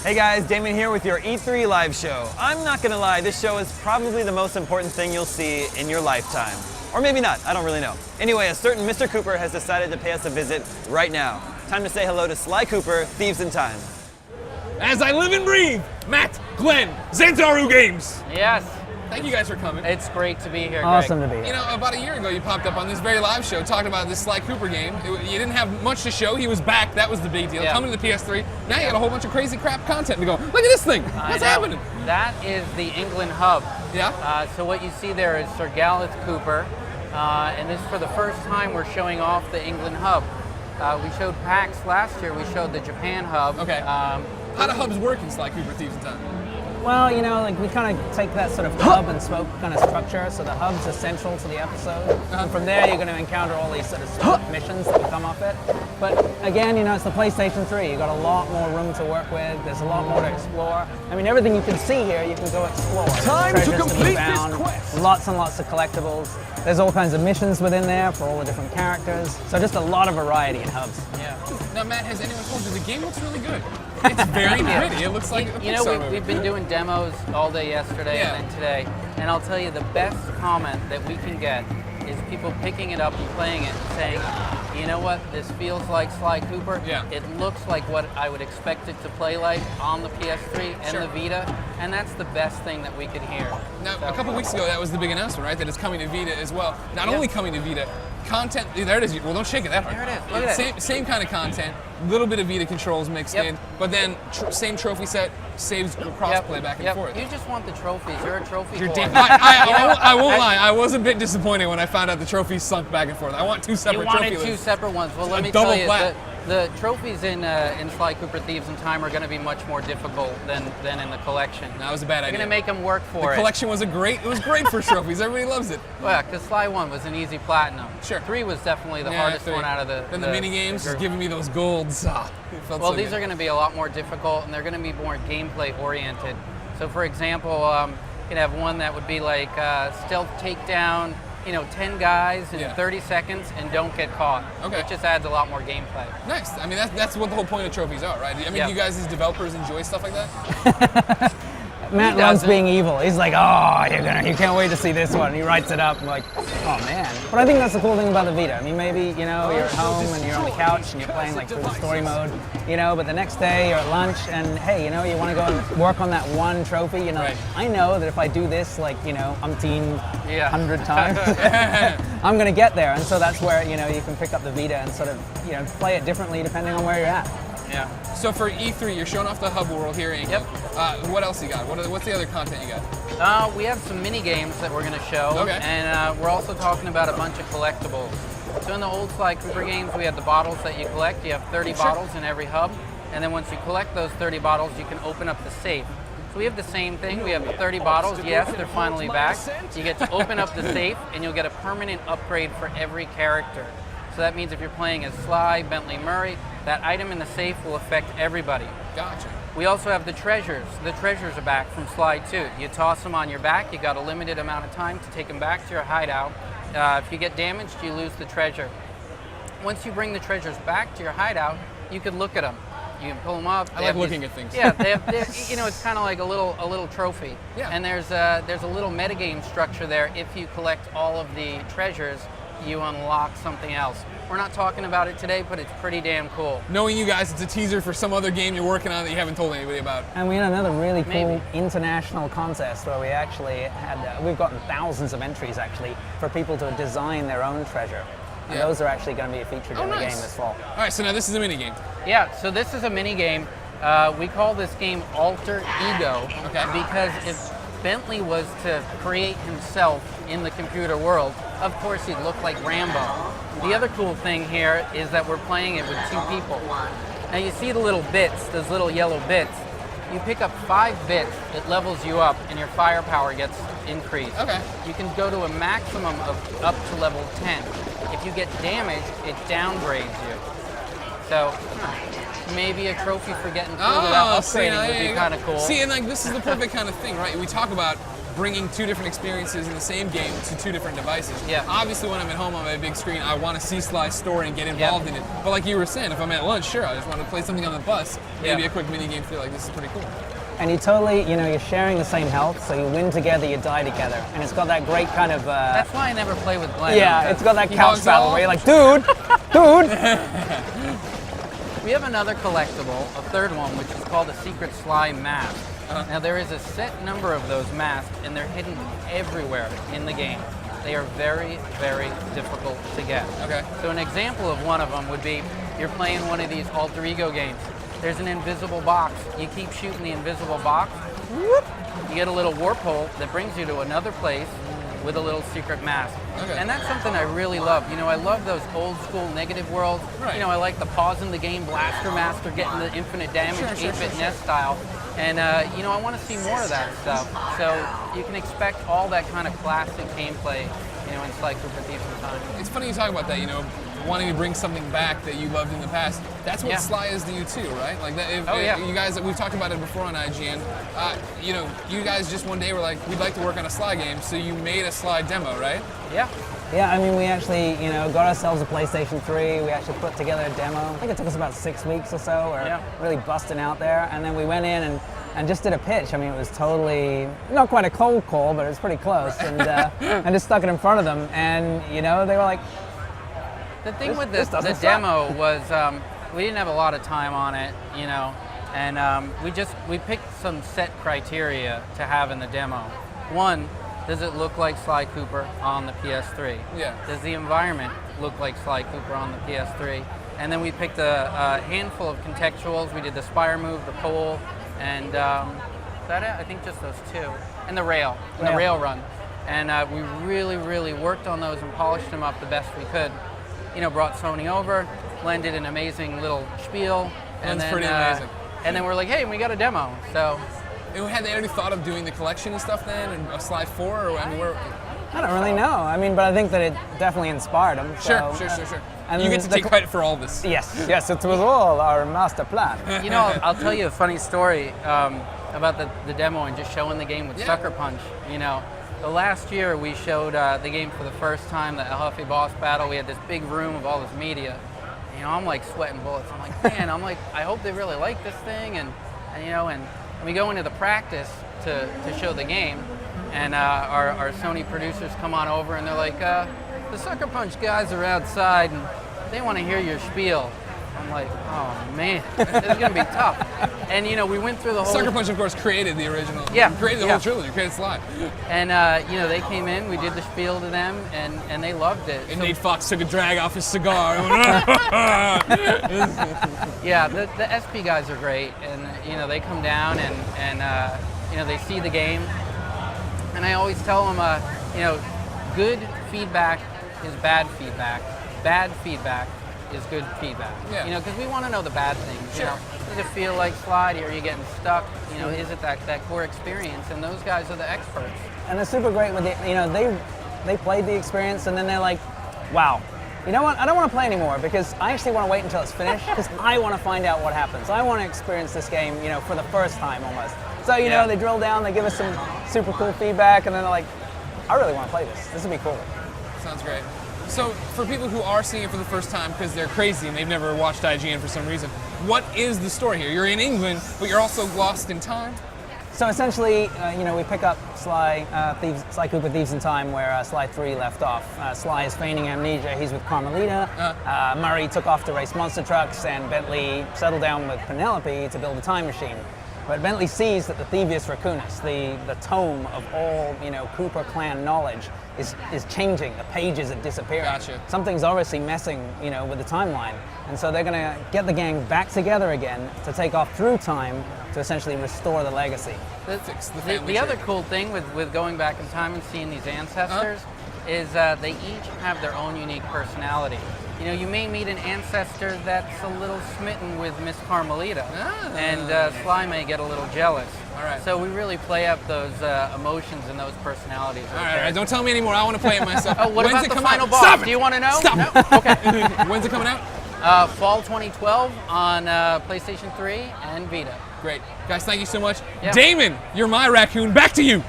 Hey guys, Damon here with your E3 live show. I'm not gonna lie, this show is probably the most important thing you'll see in your lifetime. Or maybe not, I don't really know. Anyway, a certain Mr. Cooper has decided to pay us a visit right now. Time to say hello to Sly Cooper, Thieves in Time. As I live and breathe, Matt, Glenn, Xantaru Games. Yes. Thank you guys for coming. It's great to be here, Awesome Greg. to be here. You know, about a year ago, you popped up on this very live show talking about this Sly Cooper game. You didn't have much to show. He was back. That was the big deal. Yeah. Coming to the PS3. Now you got a whole bunch of crazy crap content to go. Look at this thing. What's happening? That is the England hub. Yeah. So what you see there is Sir Gareth Cooper, and this for the first time we're showing off the England hub. We showed PAX last year. We showed the Japan hub. Okay. How do hubs work in Sly Cooper Thieves in Time? Well, you know, like we kind of take that sort of hub and spoke kind of structure, so the hub's essential to the episode. And from there, you're going to encounter all these sort of split missions that will come off it. But again, you know, it's the PlayStation 3. You've got a lot more room to work with. There's a lot more to explore. I mean, everything you can see here, you can go explore. Time to complete this quest. Lots and lots of collectibles. There's all kinds of missions within there for all the different characters. So just a lot of variety in hubs. Yeah. Now, Matt, has anyone told you the game looks really good? It's very pretty. It looks like a You know, Pixar movie. we've been doing demos all day yesterday and then today, and I'll tell you the best comment that we can get is people picking it up and playing it and saying, you know what, this feels like Sly Cooper. Yeah. It looks like what I would expect it to play like on the PS3 and the Vita, and that's the best thing that we could hear. Now, a couple weeks ago, that was the big announcement, right? That it's coming to Vita as well. Not only coming to Vita, content, there it is. Well, don't shake it that hard. There it is. Look at that. Same kind of content, little bit of Vita controls mixed in, but then same trophy set, saves crossplay back and forth. You just want the trophies. You're a trophy You're whore. I won't lie. I was a bit disappointed when I found out the trophies sunk back and forth. I want two separate You wanted trophy two lists. separate ones. Well, let me double tell you, plat. the trophies in Sly Cooper Thieves in Time are going to be much more difficult than in the collection. That was a bad They're idea. going to make them work for The it. collection was it was great for trophies. Everybody loves it. Well, because Sly 1 was an easy platinum. Sure. 3 was definitely the hardest one out of the. Then the mini games just giving me those golds. Well, these are going to be a lot more difficult, and they're going to be more gameplay oriented. So, for example, you can have one that would be like stealth takedown, 10 guys in 30 seconds and don't get caught. Okay. It just adds a lot more gameplay. Nice. I mean, that's what the whole point of trophies are, right? I mean, Yeah. you guys as developers enjoy stuff like that? Matt loves being evil. He's like, oh, you can't wait to see this one. And he writes it up. I'm like, oh man. But I think that's the cool thing about the Vita. I mean, maybe, you're at home and you're on the couch and you're playing like through the story mode, but the next day you're at lunch and hey, you want to go and work on that one trophy, Right. I know that if I do this like, umpteen 100 times, I'm going to get there. And so that's where, you can pick up the Vita and sort of, play it differently depending on where you're at. Yeah. So for E3, you're showing off the hub world here in England. Yep. What else you got? What's the other content you got? We have some mini games that we're going to show, Okay. and we're also talking about a bunch of collectibles. So in the old Sly Cooper games, we had the bottles that you collect. You have 30 bottles in every hub, and then once you collect those 30 bottles, you can open up the safe. So we have the same thing. We have 30 bottles. Yes, they're finally back. You get to open up the safe, and you'll get a permanent upgrade for every character. So that means if you're playing as Sly, Bentley Murray, that item in the safe will affect everybody. Gotcha. We also have the treasures. The treasures are back from Sly 2. You toss them on your back. You got a limited amount of time to take them back to your hideout. If you get damaged, you lose the treasure. Once you bring the treasures back to your hideout, you can look at them. You can pull them up. I like looking at things. Yeah, it's kind of like a little trophy. Yeah. And there's a little metagame structure there. If you collect all of the treasures, you unlock something else. We're not talking about it today, but it's pretty damn cool. Knowing you guys, it's a teaser for some other game you're working on that you haven't told anybody about. And we had another really cool Maybe. international contest where we actually had, we've gotten thousands of entries actually for people to design their own treasure. And those are actually going to be featured in the game this fall. All right, so now this is a mini game. Yeah, so this is a mini game. We call this game Alter Ego because if Bentley was to create himself in the computer world, of course he'd look like Rambo. The other cool thing here is that we're playing it with 2 people. Now you see the little bits, those little yellow bits. You pick up 5 bits, it levels you up, and your firepower gets increased. Okay. You can go to a maximum of up to level 10. If you get damaged, it downgrades you. So maybe a trophy for getting through without upgrading would be kind of cool. See, and like this is the perfect kind of thing, right? We talk about bringing two different experiences in the same game to two different devices. Yeah. Obviously, when I'm at home on my big screen, I want to see Sly's story and get involved in it. But like you were saying, if I'm at lunch, sure, I just want to play something on the bus. Maybe a quick mini game feel like this is pretty cool. And you totally, you're sharing the same health, so you win together, you die together. And it's got that great kind of... That's why I never play with Glenn. Yeah, it's got that couch battle where you're like, dude! We have another collectible, a third one, which is called a Secret Sly Mask. Now there is a set number of those masks, and they're hidden everywhere in the game. They are very, very difficult to get. Okay. So an example of one of them would be, you're playing one of these alter ego games. There's an invisible box. You keep shooting the invisible box, whoop, you get a little warp hole that brings you to another place with a little secret mask. Okay. And that's something I really love. I love those old school negative worlds. Right. I like the pause in the game, blaster master, getting the infinite damage, 8-bit NES style. And, I want to see more of that stuff. So you can expect all that kind of classic gameplay, in Sly Cooper Thieves in Time. It's funny you talk about that, wanting to bring something back that you loved in the past. That's what Sly is to you too, right? Like that. You guys, we've talked about it before on IGN. You guys just one day were like, we'd like to work on a Sly game, so you made a Sly demo, right? Yeah. Yeah, I mean, we actually, got ourselves a PlayStation 3. We actually put together a demo. I think it took us about 6 weeks or so. We're really busting out there. And then we went in and just did a pitch. I mean, it was totally, not quite a cold call, but it was pretty close. And I just stuck it in front of them. And, they were like... The thing with the demo was we didn't have a lot of time on it, and we picked some set criteria to have in the demo. One, does it look like Sly Cooper on the PS3? Yeah. Does the environment look like Sly Cooper on the PS3? And then we picked a handful of contextuals. We did the spire move, the pole, and is that it? I think just those two. And the rail, and the rail run. And we really, really worked on those and polished them up the best we could. Brought Sony over, Glenn did an amazing little spiel. That's pretty amazing. And then we're like, hey, we got a demo. So. Had they already thought of doing the collection and stuff then, and a Sly 4, or I don't really know. I mean, but I think that it definitely inspired them. Sure. And you get to take credit for all this. Yes, it was all our master plan. I'll tell you a funny story about the demo and just showing the game with Sucker Punch. The last year we showed the game for the first time, the El Huffy boss battle. We had this big room of all this media. I'm like sweating bullets. I'm like, man, I hope they really like this thing. And we go into the practice to show the game, and our Sony producers come on over and they're like, the Sucker Punch guys are outside and they want to hear your spiel. I'm like, oh man, this is gonna be tough. And we went through the whole... Sucker Punch, of course, created the original. Created the whole trilogy, created Sly. And they came in, we did the spiel to them, and they loved it. And Nate Fox took a drag off his cigar. Yeah, the SP guys are great, and they come down and they see the game, and I always tell them, good feedback is bad feedback. Bad feedback is good feedback. Yeah. Because we want to know the bad things. Sure. Does it feel like Slide? Are you getting stuck? Is it that core experience? And those guys are the experts. And they're super great with it. They played the experience and then they're like, wow. You know what? I don't want to play anymore because I actually want to wait until it's finished because I want to find out what happens. I want to experience this game, for the first time almost. So, they drill down, they give us some super cool feedback, and then they're like, I really want to play this. This would be cool. Sounds great. So, for people who are seeing it for the first time because they're crazy and they've never watched IGN for some reason, what is the story here? You're in England, but you're also lost in time? So essentially, we pick up Sly Cooper Thieves in Time where Sly 3 left off. Sly is feigning amnesia. He's with Carmelita. Murray took off to race monster trucks, and Bentley settled down with Penelope to build a time machine. But Bentley sees that the Thievius Raccoonus, the tome of all Cooper clan knowledge, is changing. The pages are disappearing. Gotcha. Something's obviously messing, with the timeline, and so they're going to get the gang back together again to take off through time to essentially restore the legacy. The other cool thing with going back in time and seeing these ancestors is they each have their own unique personality. You may meet an ancestor that's a little smitten with Miss Carmelita, and Sly may get a little jealous. All right. So we really play up those emotions and those personalities. All right, don't tell me anymore. I want to play it myself. What When's about it the come final out? boss? Stop it. Do you want to know? Stop. No? Okay. When's it coming out? Fall 2012 on PlayStation 3 and Vita. Great. Guys, thank you so much. Yeah. Damon, you're my raccoon. Back to you.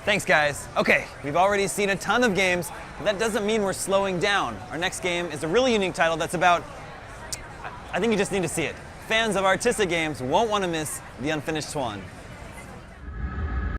Thanks, guys. Okay, we've already seen a ton of games, but that doesn't mean we're slowing down. Our next game is a really unique title that's about, I think you just need to see it. Fans of artistic games won't want to miss The Unfinished Swan.